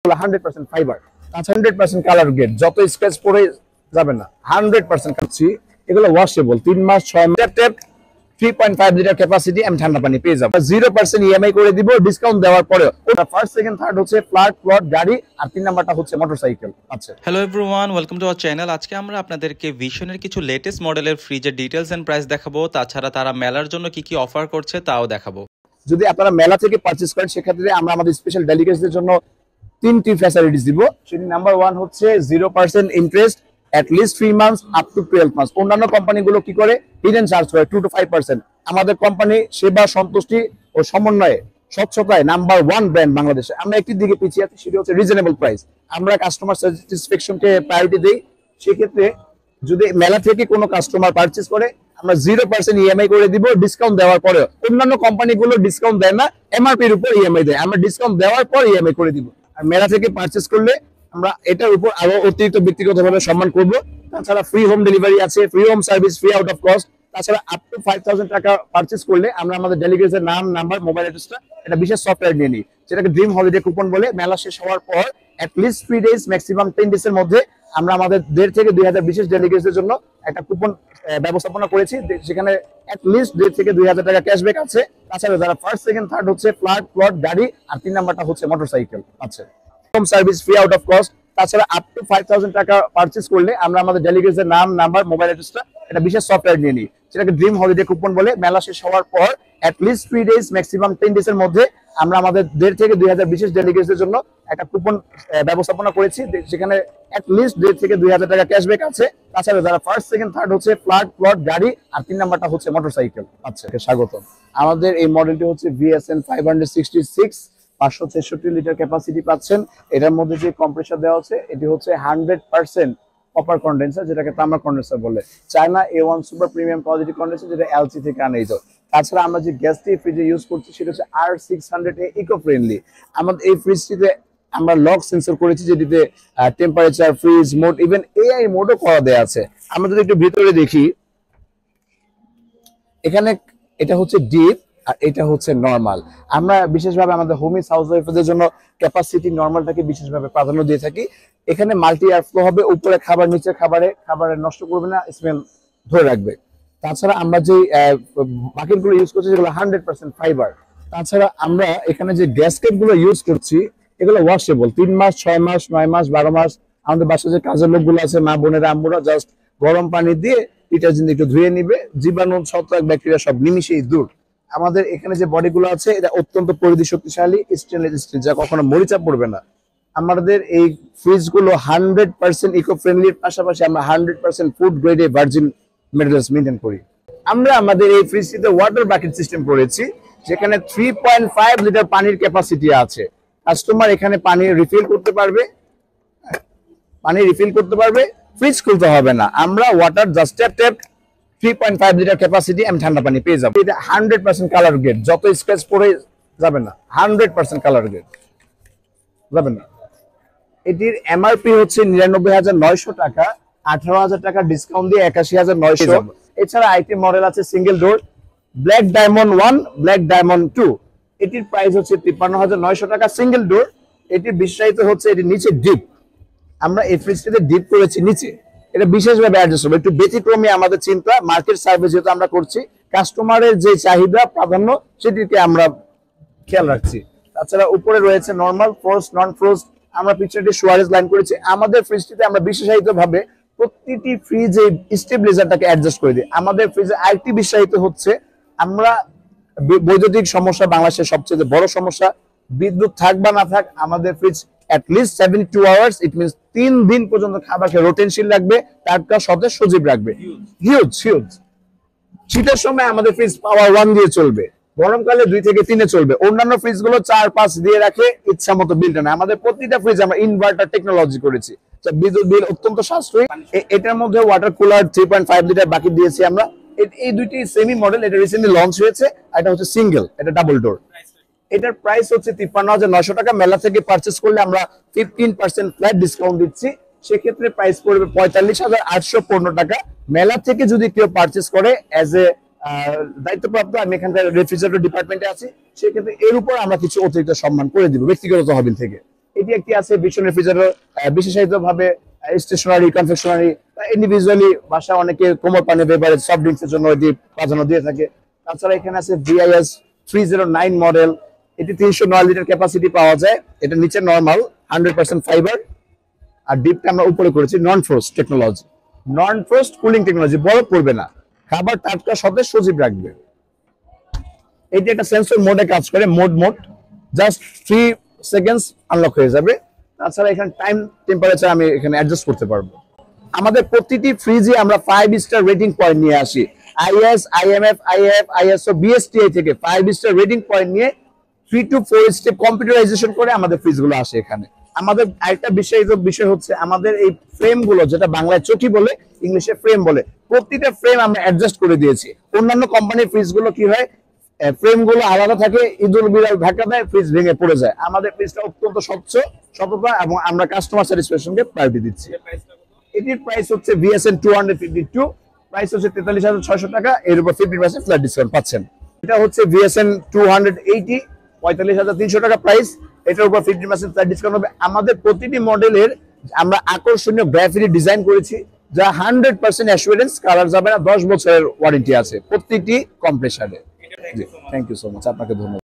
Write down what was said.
100% fibre, 100% colour grade, যত scratch পরে যাবে না। 100% কাচ্ছি, এগুলো ওয়াশেবল, 3 মাস 6 মাস। ট্যাপ 3.5 লিটার ক্যাপাসিটি, আমি ঠান্ডা পানি পেয়ে যাবো। 0% ইএমআই করে দিব ডিসকাউন্ট দেওয়ার পরে। ফার্স্ট সেকেন্ড থার্ড হচ্ছে ফ্ল্যাট প্লট গাড়ি, আর 3 নাম্বারটা হচ্ছে মোটরসাইকেল। আচ্ছা, hello everyone, welcome to our channel. আজকে আমরা আপনাদেরকে ভিশনের কিছু লেটেস্ট মডেলের ফ্রিজের ডিটেলস এন্ড প্রাইস দেখাবো। তাছাড়া তারা মেলার জন্য কি কি অফার করছে তাও দেখাবো। যদি আপনারা মেলা থেকে পারচেজ করেন সেক্ষেত্রে আমরা আমাদের স্পেশাল ডেলিগেটসদের জন্য 3টি ফ্যাসিলিটিস দিব। সেটি নাম্বার 1 হচ্ছে 0% interest at least 3 months up to 12 months। অন্যান্য কোম্পানিগুলো কি করে, হিডেন চার্জ করে 2 to 5%। আমাদের কোম্পানি সেবা, সন্তুষ্টি ও সমন্বয়ে, স্বচ্ছতায় নাম্বার 1 ব্র্যান্ড বাংলাদেশে। আমরা একটি দিকে পিছিয়ে আছি, সেটা হচ্ছে রিজনেবল প্রাইস। আমরা কাস্টমার স্যাটিসফ্যাকশনকে প্রায়োরিটি দেই। সেক্ষেত্রে যদি মেলা থেকে কোনো কাস্টমার পারচেজ করে, আমরা 0% ইএমআই করে দিব ডিসকাউন্ট দেওয়ার পরে। অন্যান্য কোম্পানিগুলো ডিসকাউন্ট দেয় না, এমআরপির উপর ইএমআই দেয়। আমরা ডিসকাউন্ট দেওয়ার পর ইএমআই করে দিব। আর মেলা থেকে পারচেজ করলে আমরা এটার উপর আরো অতিরিক্ত ব্যক্তিগতভাবে সম্মান করব। তাছাড়া ফ্রি হোম ডেলিভারি আছে, free home service, free out of cost. তাছাড়া আপ টু 5000 টাকা পারচেজ করলে আমরা আমাদের ডেলিগেটসের নাম, নাম্বার, মোবাইল অ্যাড্রেসটা একটা বিশেষ সফটওয়্যার নিয়ে নিই, যেটাকে ড্রিম হলিডে কুপন বলে। মেলা শেষ হওয়ার পর at least 3 days, maximum 10 days এর মধ্যে আমরা আমাদের 1.5 থেকে 2000 বিশেষ ডেলিগেটসদের জন্য একটা কুপন ব্যবস্থাপনা করেছি, যেখানে at least 1.5 থেকে 2000 টাকা ক্যাশব্যাক আছে। তাছাড়া যারা ফার্স্ট সেকেন্ড থার্ড হচ্ছে ফ্ল্যাট প্লট গাড়ি, আর 3 নাম্বারটা হচ্ছে মোটরসাইকেল। আচ্ছা, home service, free out of cost. তাছাড়া আপ টু 5000 টাকা পারচেজ করলে আমরা আমাদের ডেলিগেটসের নাম, নাম্বার, মোবাইল অ্যাড্রেসটা একটা বিশেষ সফটওয়্যার নিয়ে নিই, যেটাকে ড্রিম হলিডে কুপন বলে। মেলা শেষ হওয়ার পর at least 3 days, maximum 10 days এর মধ্যে আমরা আমাদের 1.5 থেকে 2000 বিশেষ ডেলিগেটসদের জন্য একটা কুপন ব্যবস্থাপনা করেছি, যেখানে at least 1.5 থেকে 2000 টাকা ক্যাশব্যাক আছে। তাছাড়া যারা ফার্স্ট সেকেন্ড থার্ড হচ্ছে ফ্ল্যাট প্লট গাড়ি, আর 3 নাম্বারটা হচ্ছে মোটরসাইকেল। আচ্ছা, স্বাগত। আমাদের এই মডেলটি হচ্ছে VSN 566, 563 লিটার ক্যাপাসিটি পাচ্ছেন। এটার মধ্যে যে কম্প্রেসার দেওয়া আছে এটি হচ্ছে 100% কপার কন্ডেন্সার, যেটাকে তামা কন্ডেন্সার বলে। China A1 super premium quality condenser, যেটা LG থেকে আনাইতো। তাছাড়া আমরা যে গ্যাসটি ফ্রিজে ইউজ করছি সেটা হচ্ছে R600A ইকো ফ্রেন্ডলি। আমাদের এই ফ্রিজটিতে আমরা লক সেন্সর করেছি, যেটিতে temperature, fridge mode, even AI মোডও করা দেয়া আছে। আমরা যদি একটু ভিতরে দেখি, এখানে এটা হচ্ছে ডিপ আর এটা হচ্ছে নরমাল। আমরা বিশেষভাবে আমাদের হোমিস হাউস ওয়াইফদের জন্য ক্যাপাসিটি নরমালটাকে বিশেষভাবে প্রাধান্য দিয়ে থাকি। এখানে মাল্টি এয়ার ফ্লো হবে, উপরে খাবার, নিচে খাবারে নষ্ট করবে না, স্মেল ধরে রাখবে। তাছাড়া আমরা যে বাকেটগুলো ইউজ করছি সেগুলো 100% ফাইবার। তাছাড়া আমরা এখানে যে গ্যাসকেট গুলো ইউজ করছি এগুলো ওয়াশেবল, 3 মাস 6 মাস 9 মাস 12 মাস। আমাদের বাসায় যে কাজের লোকগুলো আছে, মা বোনেরা, আম্মুরা, জাস্ট গরম পানি দিয়ে ডিটারজেন্ট একটু ধুয়ে নিবে, জীবাণু, ছত্রাক, ব্যাকটেরিয়া সব নিমিশেই দূর। আমাদের এখানে যে বডিগুলো আছে এটা অত্যন্ত পরিধি শক্তিশালী, স্টেনলেস স্টিল, যা কখনো মরিচা পড়বে না। আমাদের এই ফ্রিজ গুলো 100% ইকো ফ্রেন্ডলির পাশাপাশি আমরা 100% ফুড গ্রেডে ভার্জিন মেটেরিয়ালস মেইনটেইন করি। আমরা আমাদের এই ফ্রিজটিতে ওয়াটার বাকেট সিস্টেম করেছি, যেখানে 3.5 লিটার পানির ক্যাপাসিটি আছে। কাস্টমার এখানে পানি রিফিল করতে পারবে, ফ্রিজ খুলতে হবে না। আমরা water just tap 3.5 litre capacity, আমি ঠান্ডা পানি পেয়ে যাবো। এটা 100% কালার গ্রেড, যত স্ক্র্যাচ পরে যাবে না। 100% কালার গ্রেড যাবে না। এটির এমআরপি হচ্ছে 99,900 টাকা, 18,000 টাকা ডিসকাউন্ট দিয়ে 81,900। এছাড়া আইটেম মডেল আছে single door, black diamond 1, black diamond 2। এটির প্রাইস হচ্ছে 53,900 টাকা সিঙ্গেল ডোর। এটির বিশেষায়িত হচ্ছে এটি নিচে ডিপ। আমরা এই ফ্রিজটিতে ডিপ করেছি নিচে, এটা বিশেষভাবে অ্যাডজাস্ট হবে। একটু ব্যতিক্রমী আমাদের চিন্তা, মার্কেট সার্ভে যেহেতু আমরা করছি, কাস্টমারের যে চাহিদা, প্রাধান্য, সেটিকে আমরা খেয়াল রাখছি। তাছাড়া উপরে রয়েছে নরমাল, ফ্রোস্ট, নন ফ্রোস্ট। আমরা পিছনে সুয়ারেজ লাইন করেছি। আমাদের ফ্রিজটিতে আমরা বিশেষায়িত ভাবে প্রতিটি ফ্রিজে স্টেবিলাইজারটাকে অ্যাডজাস্ট করে দিই। আমাদের ফ্রিজে আরেকটি বিশেষায়িত হচ্ছে, আমরা বৈদ্যুতিক সমস্যা বাংলাদেশের সবচেয়ে বড় সমস্যা, বিদ্যুৎ থাক বা না থাক, আমাদের fridge at least 72 hours, it means 3 দিন পর্যন্ত খাবারকে রোটেনশীল রাখবে, টাটকা সতেজ সজীব রাখবে। হিউজ। শীতের সময় আমাদের ফ্রিজ পাওয়ার 1 দিয়ে চলবে, গরমকালে 2 থেকে 3 এ চলবে। অন্যান্য ফ্রিজ গুলো 4-5 দিয়ে রাখে, ইচ্ছা মতো বিলটা না। আমাদের প্রতিটা ফ্রিজ আমরা ইনভার্টার টেকনোলজি করেছি, বিদ্যুৎ বিল অত্যন্ত সাশ্রয়ী। এটার মধ্যে ওয়াটার কুলার 3.5 লিটার বাকি দিয়েছি আমরা। এই দুইটি সেমি মডেল, এটা রিসেন্টলি লঞ্চ হয়েছে। এটা হচ্ছে সিঙ্গেল, এটা ডাবল ডোর। এটার প্রাইস হচ্ছে 53,900 টাকা। মেলা থেকে পারচেজ করলে আমরা 15% ফ্ল্যাট ডিসকাউন্ট দিচ্ছি, সেক্ষেত্রে প্রাইস পড়বে 45,815 টাকা। মেলা থেকে যদি কেউ পারচেজ করে অ্যাজ এ দায়িত্বপ্রাপ্ত, আমি এখানকার রেফ্রিজারেটর ডিপার্টমেন্টে আছি, সেক্ষেত্রে এর উপর আমরা কিছু অতিরিক্ত সম্মান করে দিব ব্যক্তিগত তহবিল থেকে। এটি একটি আছে বিশনের ফ্রিজারের বিশেষায়িত ভাবে স্টেশনারি কনফেকশনারি ইন্ডিভিজুয়ালি বাসা অনেকে কোমল পানি বেভারেজ সফট ড্রিঙ্কস এর জন্য এটি প্রাধান্য দিয়ে থাকে। তাছাড়া এখানে আছে VIS 309 মডেল, এটি 309 লিটার ক্যাপাসিটি পাওয়া যায়। এটা নিচে নরমাল 100% ফাইবার, আর ডিপটা আমরা উপরে করেছি নন ফ্রোস্ট টেকনোলজি, নন ফ্রোস্ট কুলিং টেকনোলজি, বরফ পড়বে না, খাবার টাটকা সতেজ সজীব রাখবে। এটি একটা সেন্সর মোডে কাজ করে, মোড জাস্ট 3 সেকেন্ডস আনলক হয়ে যাবে। তাছাড়া এখানে টাইম টেম্পারেচার আমি এখানে অ্যাডজাস্ট করতে পারবো। আমাদের প্রতিটি ফ্রিজে আমরা 5 স্টার রেটিং পয়েন্ট নিয়ে আসি, IS IMF IAF ISO BSTI থেকে 5 স্টার রেটিং পয়েন্ট নিয়ে 3 to 4 স্টেপ কম্পিউটারাইজেশন করে আমাদের ফ্রিজগুলো আসে এখানে। আমাদের আরেকটা বিষয় হচ্ছে আমাদের এই ফ্রেম গুলো, যেটা বাংলায় চকি বলে, ইংলিশে ফ্রেম বলে, প্রতিটা ফ্রেম আমরা অ্যাডজাস্ট করে দিয়েছি। অন্যান্য কোম্পানির ফ্রিজ গুলো কি হয়, ফ্রেম গুলো আলাদা থাকে, ইঁদুর বিড়াল ধাক্কা দেয়, ফ্রিজ ভেঙে পড়ে যায়। আমাদের ফ্রিজটা অত্যন্ত সততা এবং আমরা কাস্টমার স্যাটিসফ্যাকশনকে প্রায়োরিটি দিচ্ছি। এটির প্রাইস হচ্ছে VSN 252, প্রাইস হচ্ছে 43,600 টাকা, এর উপর 50% ফ্ল্যাট ডিসকাউন্ট পাচ্ছেন। এটা হচ্ছে VSN 280, 45,300 টাকা প্রাইস, এটার উপর 50% ফ্ল্যাট ডিসকাউন্ট হবে। আমাদের প্রতিটি মডেলের আমরা আকর্ষণীয় গ্রাফিটি ডিজাইন করেছি, যা 100% অ্যাসুরেন্স, কালার যাবে না, 10 বছরের ওয়ারেন্টি আছে প্রতিটি কম্প্রেসারে। থ্যাংক ইউ সো মাচ, আপনাকে ধন্যবাদ।